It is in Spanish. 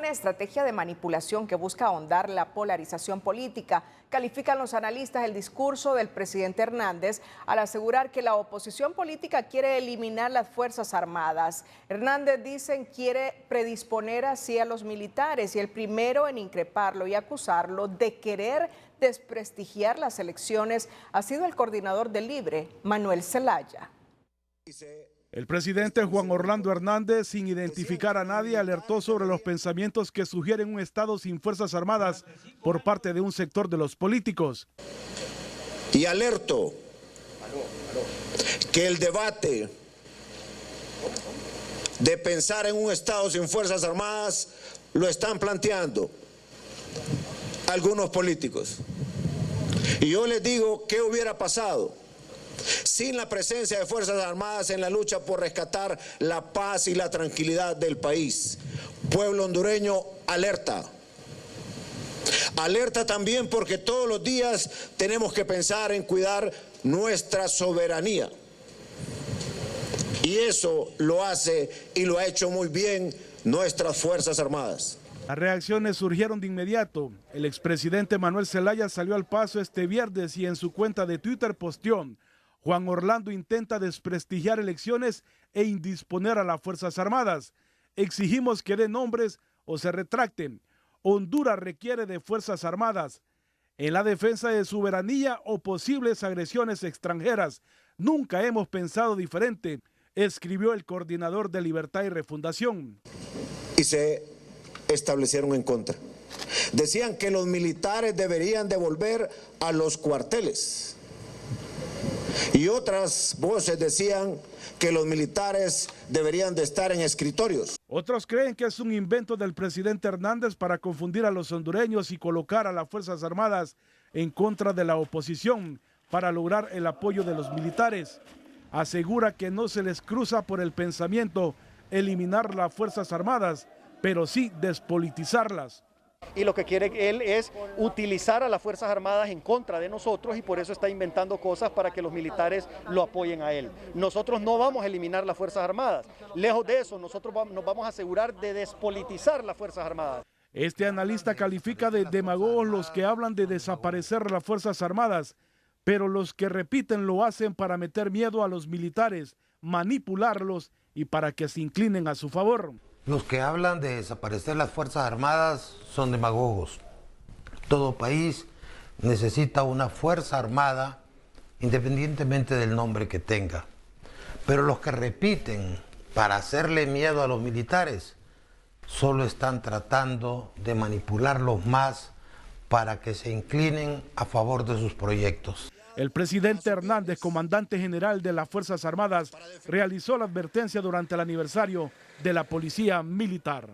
una estrategia de manipulación que busca ahondar la polarización política. Califican los analistas el discurso del presidente Hernández al asegurar que la oposición política quiere eliminar las Fuerzas Armadas. Hernández, dicen, quiere predisponer así a los militares y el primero en increparlo y acusarlo de querer desprestigiar las elecciones ha sido el coordinador del Libre, Manuel Zelaya. El presidente Juan Orlando Hernández, sin identificar a nadie, alertó sobre los pensamientos que sugieren un Estado sin Fuerzas Armadas por parte de un sector de los políticos. Y alerto que el debate de pensar en un Estado sin Fuerzas Armadas lo están planteando algunos políticos. Y yo les digo, ¿qué hubiera pasado sin la presencia de Fuerzas Armadas en la lucha por rescatar la paz y la tranquilidad del país? Pueblo hondureño, alerta. Alerta también porque todos los días tenemos que pensar en cuidar nuestra soberanía. Y eso lo hace y lo ha hecho muy bien nuestras Fuerzas Armadas. Las reacciones surgieron de inmediato. El expresidente Manuel Zelaya salió al paso este viernes y en su cuenta de Twitter posteó: Juan Orlando intenta desprestigiar elecciones e indisponer a las Fuerzas Armadas. Exigimos que den nombres o se retracten. Honduras requiere de Fuerzas Armadas en la defensa de soberanía o posibles agresiones extranjeras. Nunca hemos pensado diferente, escribió el coordinador de Libertad y Refundación. Y se establecieron en contra. Decían que los militares deberían devolver a los cuarteles. Y otras voces decían que los militares deberían de estar en escritorios. Otros creen que es un invento del presidente Hernández para confundir a los hondureños y colocar a las Fuerzas Armadas en contra de la oposición para lograr el apoyo de los militares. Asegura que no se les cruza por el pensamiento eliminar las Fuerzas Armadas, pero sí despolitizarlas. Y lo que quiere él es utilizar a las Fuerzas Armadas en contra de nosotros y por eso está inventando cosas para que los militares lo apoyen a él. Nosotros no vamos a eliminar las Fuerzas Armadas. Lejos de eso, nosotros nos vamos a asegurar de despolitizar las Fuerzas Armadas. Este analista califica de demagogos los que hablan de desaparecer las Fuerzas Armadas, pero los que repiten lo hacen para meter miedo a los militares, manipularlos y para que se inclinen a su favor. Los que hablan de desaparecer las Fuerzas Armadas son demagogos. Todo país necesita una Fuerza Armada independientemente del nombre que tenga. Pero los que repiten para hacerle miedo a los militares solo están tratando de manipularlos más para que se inclinen a favor de sus proyectos. El presidente Hernández, comandante general de las Fuerzas Armadas, realizó la advertencia durante el aniversario de la Policía Militar.